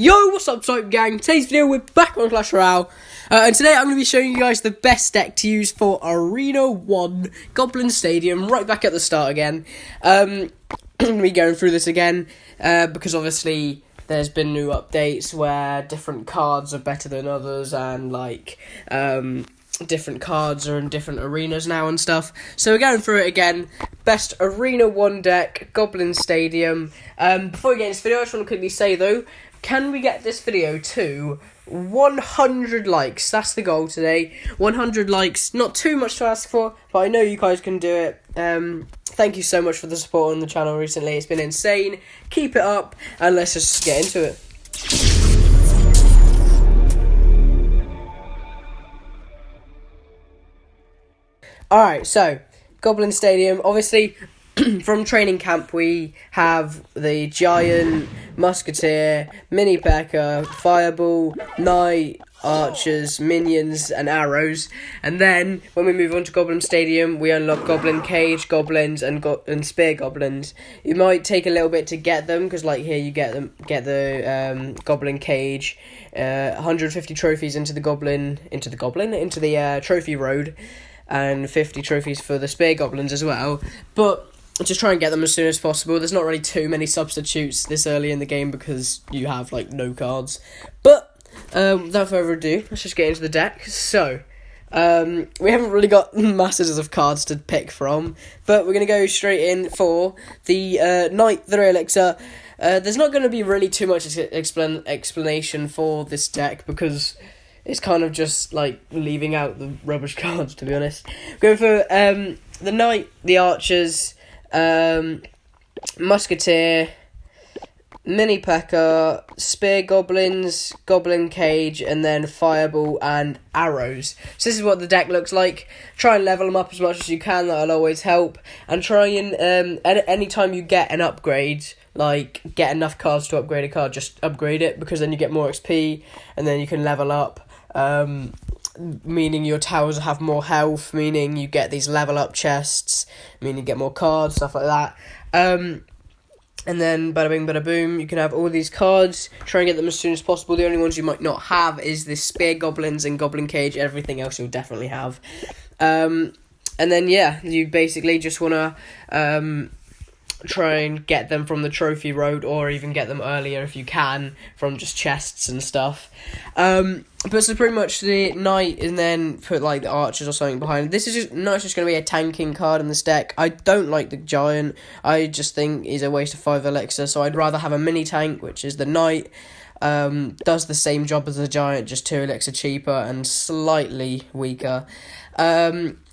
Yo, what's up, Soap Gang? Today's video, we're back on Clash Royale. And today I'm going to be showing you guys the best deck to use for Arena 1 Goblin Stadium, right back at the start again. I'm going to be going through this again, because obviously there's been new updates where different cards are better than others, and different cards are in different arenas now and stuff. So we're going through it again. Best Arena 1 deck, Goblin Stadium. Before we get into this video, I just want to quickly say though, can we get this video to 100 likes? That's the goal today. 100 likes. Not too much to ask for, but I know you guys can do it. Thank you so much for the support on the channel recently. It's been insane. Keep it up, and let's just get into it. Alright, so, Goblin Stadium, obviously, from training camp we have the Giant, Musketeer, Mini P.E.K.K.A, Fireball, Knight, Archers, Minions, and Arrows. And then, when we move on to Goblin Stadium, we unlock Goblin Cage, Goblins, and Spear Goblins. You might take a little bit to get them, because like here you get the Goblin Cage, 150 trophies into the trophy road, and 50 trophies for the Spear Goblins as well. But just try and get them as soon as possible. There's not really too many substitutes this early in the game because you have like no cards. But without further ado, let's just get into the deck. So we haven't really got masses of cards to pick from, but we're going to go straight in for the Knight 3 Elixir. There's not going to be really too much explanation for this deck because it's kind of just like leaving out the rubbish cards, to be honest. Going for the Knight, the Archers, Musketeer, Mini P.E.K.K.A, Spear Goblins, Goblin Cage, and then Fireball and Arrows. So this is what the deck looks like. Try and level them up as much as you can, that'll always help. And try and, anytime you get an upgrade, like get enough cards to upgrade a card, just upgrade it, because then you get more XP, and then you can level up. Meaning your towers have more health, meaning you get these level up chests, meaning you get more cards, stuff like that. And then bada bing bada boom, you can have all these cards. Try and get them as soon as possible. The only ones you might not have is the Spear Goblins and Goblin Cage. Everything else you'll definitely have. And then yeah, you basically just want to try and get them from the trophy road, or even get them earlier if you can from just chests and stuff. But so pretty much the Knight, and then put like the Archers or something behind. This is just Knight's just going to be a tanking card in this deck. I don't like the Giant. I just think he's a waste of 5 elixir, so I'd rather have a mini tank, which is the Knight. Does the same job as the Giant, just 2 elixir cheaper and slightly weaker.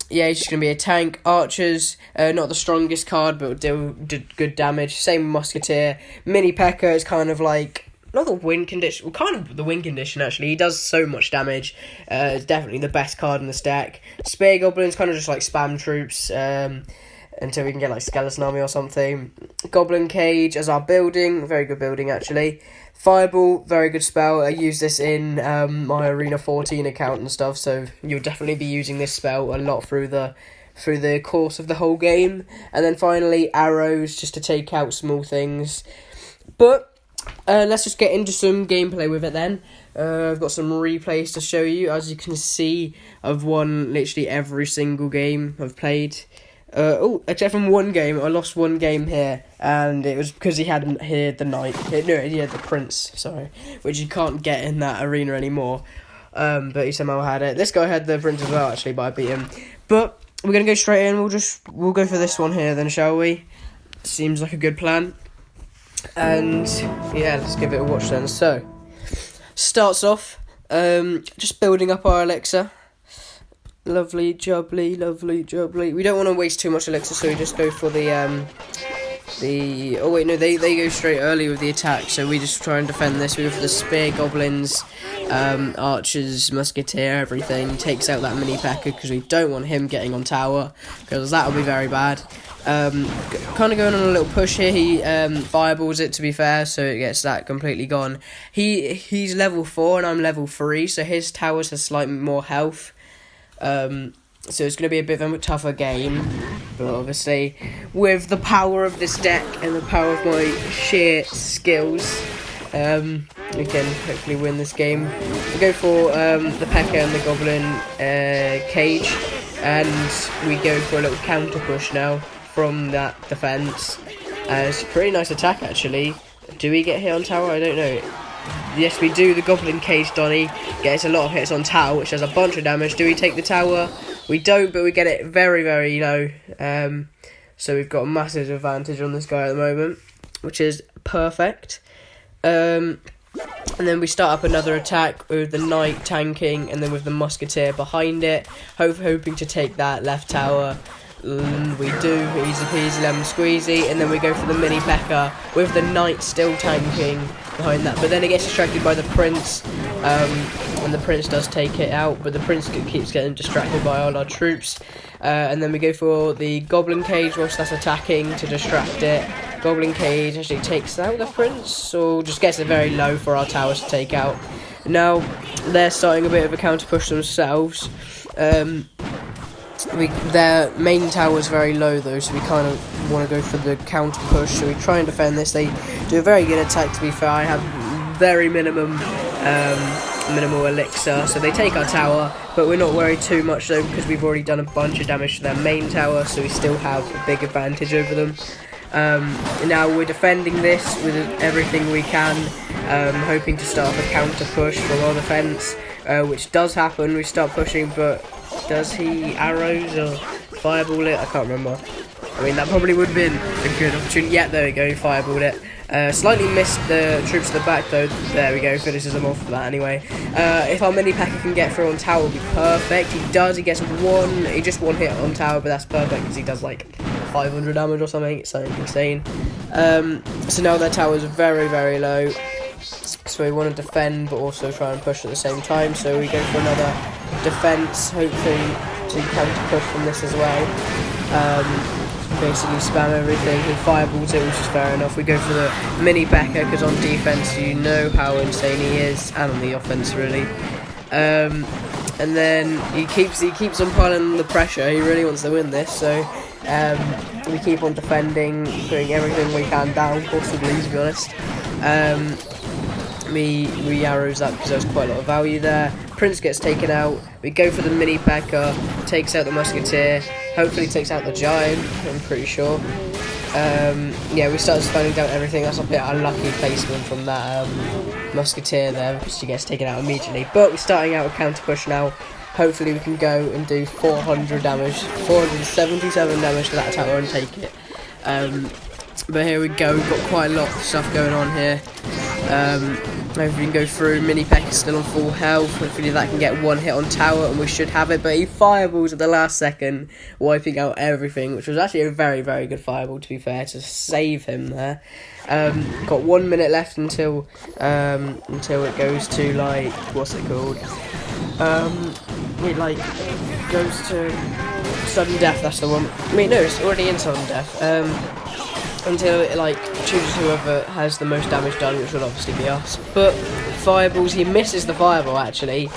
Yeah, he's just going to be a tank. Archers, not the strongest card, but do good damage. Same with Musketeer. Mini P.E.K.K.A is kind of like, not the win condition, well, kind of the win condition actually. He does so much damage. It's definitely the best card in this deck. Spear Goblin's kind of just like spam troops, until we can get like Skeleton Army or something. Goblin Cage as our building, very good building actually. Fireball, very good spell. I use this in my Arena 14 account and stuff, so you'll definitely be using this spell a lot through the course of the whole game. And then finally, Arrows, just to take out small things. But let's just get into some gameplay with it then. I've got some replays to show you. As you can see, I've won literally every single game I've played. Except from one game. I lost one game here, and it was because he had the Knight. He had the Prince, sorry, which you can't get in that arena anymore. But he somehow had it. This guy had the Prince as well, actually, but I beat him. But we're gonna go straight in. We'll go for this one here, then, shall we? Seems like a good plan. And yeah, let's give it a watch then. So, starts off, just building up our elixir. Lovely jubbly. We don't want to waste too much elixir, so we just go for they go straight early with the attack, so we just try and defend this. We go for the Spear Goblins, Archers, Musketeer, everything. Takes out that Mini P.E.K.K.A because we don't want him getting on tower, because that will be very bad. Kind of going on a little push here. He fireballs it, to be fair, so it gets that completely gone. He's level 4 and I'm level 3, so his towers have slightly more health. So it's going to be a bit of a tougher game, but obviously with the power of this deck and the power of my sheer skills, We can hopefully win this game. We go for the P.E.K.K.A. and the Goblin cage, and we go for a little counter push now from that defense. It's a pretty nice attack actually. Do we get hit on tower? I don't know. Yes, we do. The Goblin cage Donny gets a lot of hits on tower, which does a bunch of damage. Do we take the tower? We don't, but we get it very, very low. So we've got a massive advantage on this guy at the moment, which is perfect. And then we start up another attack with the knight tanking, and then with the musketeer behind it, hoping to take that left tower. We do, easy peasy lemon squeezy, and then we go for the mini P.E.K.K.A. with the knight still tanking behind that, but then it gets distracted by the prince, and the prince does take it out, but the prince keeps getting distracted by all our troops, and then we go for the goblin cage whilst that's attacking to distract it. Goblin cage actually takes out the prince, or just gets it very low for our towers to take out. Now they're starting a bit of a counter push themselves. Their main tower is very low though, so we kind of want to go for the counter push, so we try and defend this. They do a very good attack, to be fair. I have very minimal elixir, so they take our tower, but we're not worried too much though, because we've already done a bunch of damage to their main tower, so we still have a big advantage over them. Now we're defending this with everything we can, hoping to start a counter push from our defense, which does happen. We start pushing, but does he arrows or fireball it? I can't remember. I mean, that probably would have been a good opportunity. Yeah, there we go, fireballed it. Slightly missed the troops at the back though. There we go, finishes them off for that anyway. If our mini P.E.K.K.A. can get through on tower, will be perfect. He does, he gets just one hit on tower, but that's perfect because he does like 500 damage or something. It's something insane. So now their tower is very, very low. So we want to defend but also try and push at the same time, so we go for another defense, hopefully to counter push from this as well. Basically spam everything. He fireballs it, which is fair enough. We go for the mini P.E.K.K.A. because on defense you know how insane he is, and on the offense really. And then he keeps on piling the pressure. He really wants to win this, so we keep on defending, putting everything we can down, possibly, to be honest. We arrows up because there's quite a lot of value there. Prince gets taken out. We go for the mini P.E.K.K.A. Takes out the musketeer. Hopefully takes out the giant, I'm pretty sure. Yeah, we started spawning down everything. That's a bit unlucky placement from that musketeer there, because she gets taken out immediately. But we're starting out a counter push now. Hopefully we can go and do 400 damage, 477 damage to that tower and take it. But here we go, we've got quite a lot of stuff going on here. Hopefully we can go through. Mini P.E.K.K.A. is still on full health. Hopefully that can get one hit on tower and we should have it. But he fireballs at the last second, wiping out everything, which was actually a very, very good fireball, to be fair, to save him there. Got 1 minute left until it goes to, like, what's it called? It like goes to sudden death. That's the one. I mean, no, it's already in sudden death. Until it like chooses whoever has the most damage done, which will obviously be us. But fireballs, he misses the fireball actually.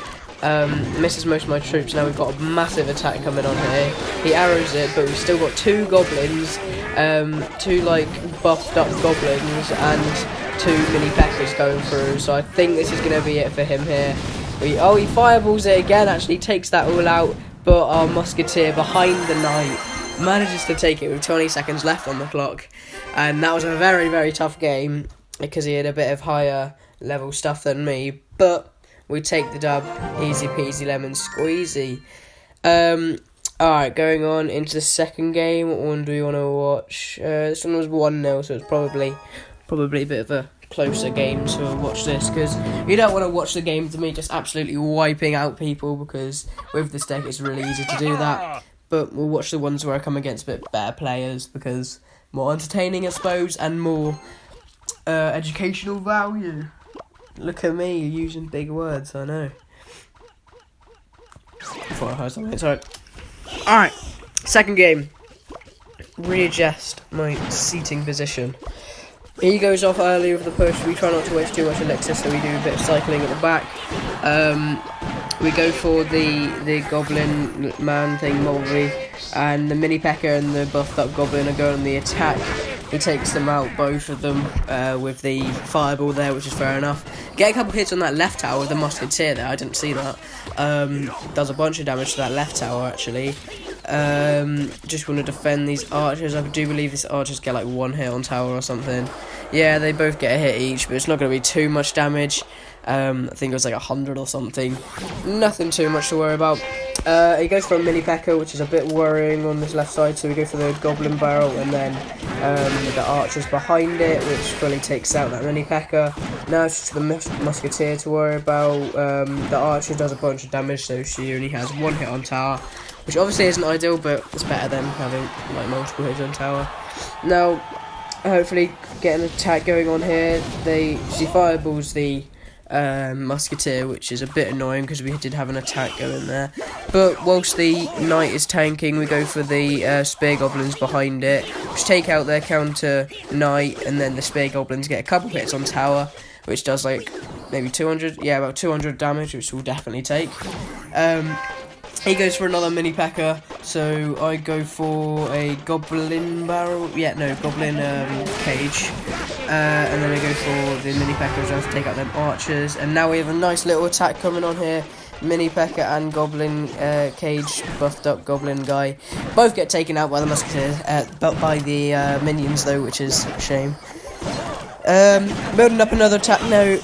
Misses most of my troops. Now we've got a massive attack coming on here. He arrows it, but we've still got two goblins, two like buffed up goblins, and two mini P.E.K.K.A.s going through. So I think this is going to be it for him here. He fireballs it again. Actually takes that all out, but our musketeer behind the knight manages to take it with 20 seconds left on the clock. And that was a very, very tough game because he had a bit of higher level stuff than me. But we take the dub, easy peasy lemon squeezy. Alright, going on into the second game. What one do we want to watch? This one was 1-0, so it's probably a bit of a closer game, so we'll watch this, because you don't want to watch the game to me just absolutely wiping out people, because with this deck it's really easy to do that. But we'll watch the ones where I come against a bit better players, because more entertaining, I suppose, and more educational value. Look at me, using big words, I know. I thought I heard something, it's alright, second game. Readjust my seating position. He goes off early with the push. We try not to waste too much elixir, so we do a bit of cycling at the back. We go for the goblin man thing, Mulvey, and the mini P.E.K.K.A. and the buffed up goblin are going on the attack. he takes them out, both of them, with the fireball there, which is fair enough. Get a couple hits on that left tower with the musketeer there, I didn't see that. Does a bunch of damage to that left tower, actually. Just want to defend these archers. I do believe these archers get like 1 hit on tower or something. Yeah, they both get a hit each, but it's not going to be too much damage. I think it was like 100 or something. Nothing too much to worry about. He goes for a mini P.E.K.K.A, which is a bit worrying on this left side, so we go for the goblin barrel, and then the archers behind it, which fully takes out that mini P.E.K.K.A. Now it's just the musketeer to worry about. The archer does a bunch of damage, so she only has 1 hit on tower, which obviously isn't ideal, but it's better than having like multiple hits on tower. Now, hopefully get an attack going on here. She fireballs the musketeer, which is a bit annoying because we did have an attack going there. But whilst the knight is tanking, we go for the spear goblins behind it, which take out their counter knight, and then the spear goblins get a couple hits on tower, which does like maybe 200, yeah, about 200 damage, which we'll definitely take. He goes for another mini P.E.K.K.A, so I go for a goblin barrel, goblin cage, and then I go for the mini P.E.K.K.A as well to take out them archers, and now we have a nice little attack coming on here. Mini P.E.K.K.A and goblin cage, buffed up goblin guy, both get taken out by the musketeers, but by the minions though, which is a shame. Building up another attack now,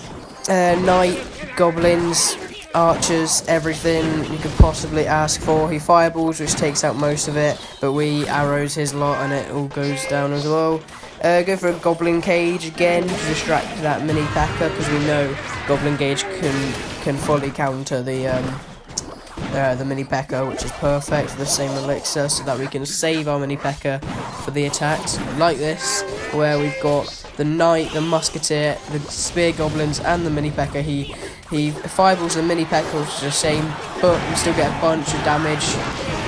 knight, goblins, archers, everything you could possibly ask for. He fireballs, which takes out most of it, but we arrows his lot and it all goes down as well. Go for a goblin cage again to distract that mini P.E.K.K.A, because we know goblin cage can fully counter the mini P.E.K.K.A, which is perfect for the same elixir, so that we can save our mini P.E.K.K.A for the attacks like this, where we've got the knight, the musketeer, the spear goblins, and the mini P.E.K.K.A. He fireballs the mini P.E.K.K.A, which is a shame, but we still get a bunch of damage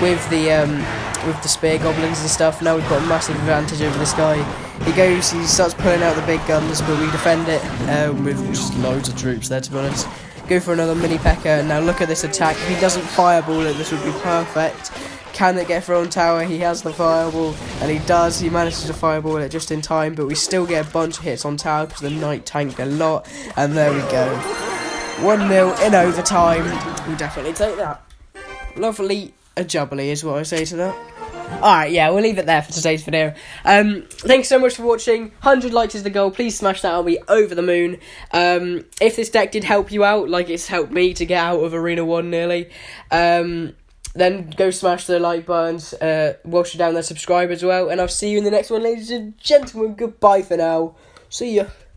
with the spear goblins and stuff. Now we've got a massive advantage over this guy. He starts pulling out the big guns, but we defend it with just loads of troops there, to be honest. Go for another mini P.E.K.K.A. Now look at this attack. If he doesn't fireball it, this would be perfect. Can it get thrown tower? He has the fireball, and he does. He manages to fireball it just in time, but we still get a bunch of hits on tower because the knight tanked a lot, and there we go. 1-0 in overtime. We'll definitely take that. Lovely a jubbly is what I say to that. Alright, yeah, we'll leave it there for today's video. Thanks so much for watching. 100 likes is the goal. Please smash that. I'll be over the moon. If this deck did help you out, like it's helped me to get out of Arena 1 nearly, then go smash the like buttons. Whilst you're down there, subscribe as well. And I'll see you in the next one, ladies and gentlemen. Goodbye for now. See ya.